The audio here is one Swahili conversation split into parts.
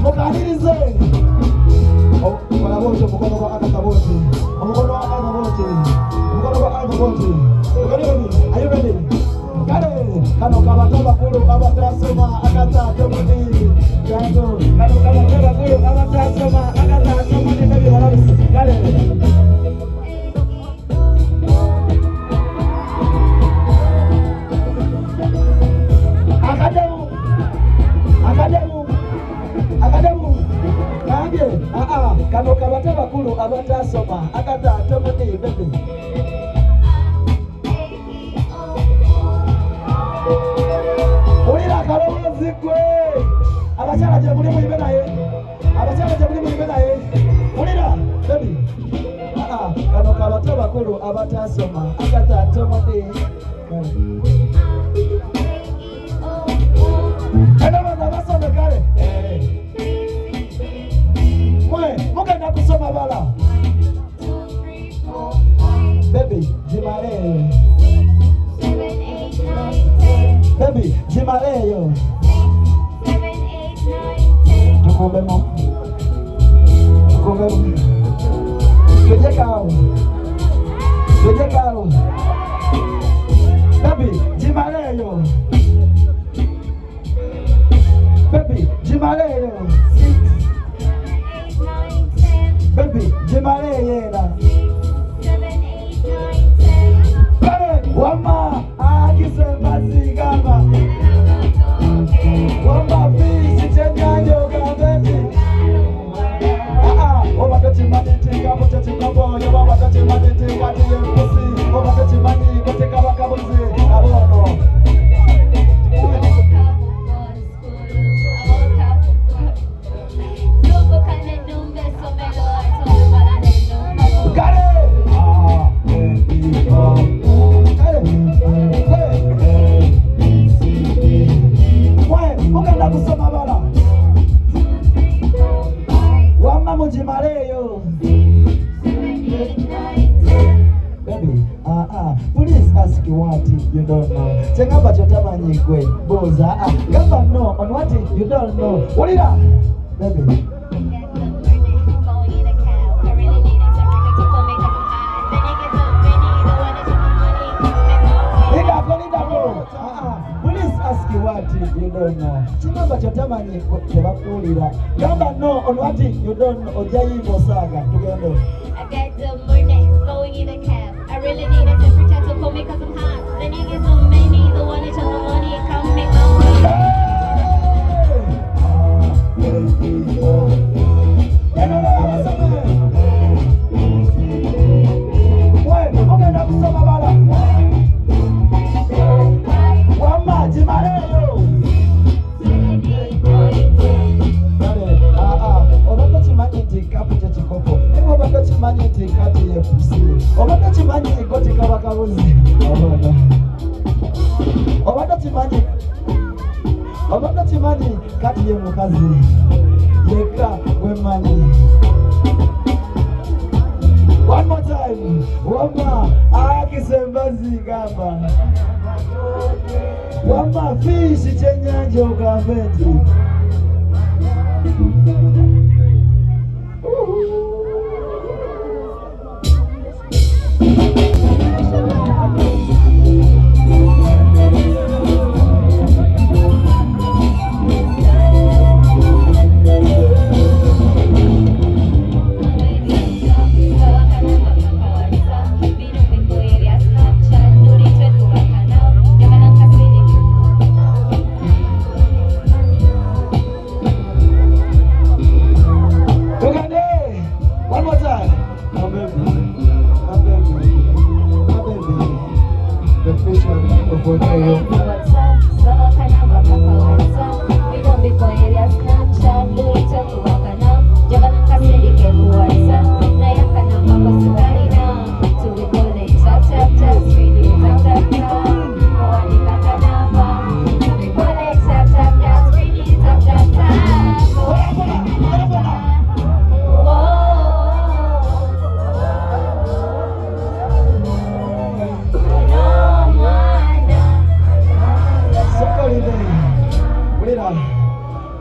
Mukanirize. Wanabote mkono kwa Agartha bote. Mkono wa Agartha bote. Mkono wa Agartha bote. Are you ready? Kale kano kabataba kulu abatasoma Agartha tomoni. Kano kabataba kulu abatasoma Agartha tomoni baby wanarusi. Kale Akademu. Nange kano kabataba kulu abatasoma Agartha tomoni baby. Ulira kalozi kwe. Abachala je muri muyibe naye. Ulira baby. Kano kabataba kulu abatasoma Agartha tomoni. Mugenda kusoma bala. Baby, Jimareyo. Baby, Jimareyo. 7, 8, 9, 10. Tukumbemo. Tujekao. Baby, Jimareyo. Baby, Jimareyo. 6, 7, 8, 9, 10. Baby, Jimareyo. 7, 8, 9, 10. Kale, wama, akisemazigama. Wama, fishi chenyanyo kabeti. Obakati maniteka, poteti kaboyo, obakati maniteka, tiye pusi. Obakati maniteka, teka bakabuzi. Abono. Mugenda kusoma bala. Wama mujimareyo. Baby, please ask what you don't know. Chengamba chotamanyi gwe. Boza, gamba no on what you don't know. Ulira, baby. Please ask what you don't know. Chingamba chotamanyi tebakulira. Gamba no on what you don't know. Ojayibo saga tugende. I got the money going in a cab. I really need a temperature to call me cause I'm hot. The niggas so many, the one that on the money come make my Obadatimani kati ye Mukazi yeka wemani. One more time. Wama akisembazi gamba. Wama fishi chenyanja ukambeti.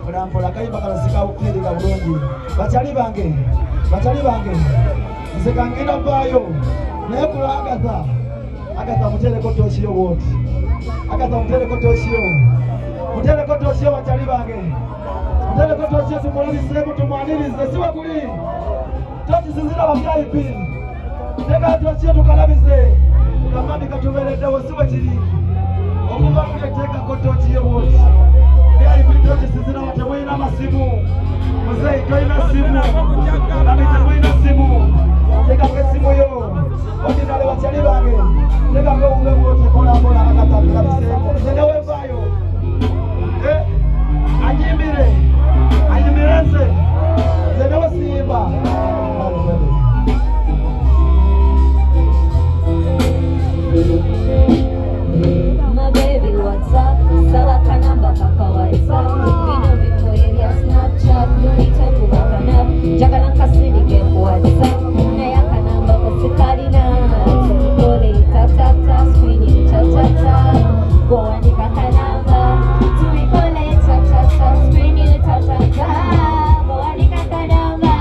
Mpola kayimba kalasika okukirika bulungi. Bakyali bange. Nze kangenda vaayo. Naye kula Agatha mutereko tokiyo bwoti. Agatha mutereko tokiyo. Mutereko tokiyo bakyali bange. Mutereko tokiyo tumulabiseemu tumwanirize siwe kuli. Tokisinzira ba VIP. Teka tokiyo tukalabise. Kamami katubereddewo siwe kiri. Okuva kuteekako tokiyo bwoti. VIP tokisinzira temulina amasimu. Muzeeyi tolina simu. Kami temulina simu. Tekako essimu yo. Ordinary bakyali bange. Tekako ube bwoti kola Agatha tulabiseeko. Nze ne wevaayo. Anyimbire nze. Nze ne wesimba. My baby, what's up? Sawa kanamba kaka WhatsApp. Vino viko ya Snapchat. Lunita kuwakana. Jagala kasini keku WhatsApp. Na ya kanamba kusikalina. Tukole tatata. Screening tatata. Go andika kanamba. Tukole tatata. Screening tatata. Go andika kanamba.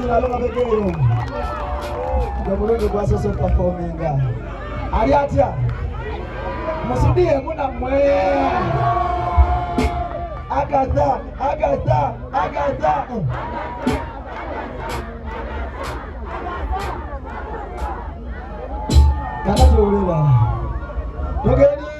Laba begeyo. Jamurenge kwa sasa performinga. Aliatia. Musudie muna mwe. Agartha. Kana tuulela. Dogeni.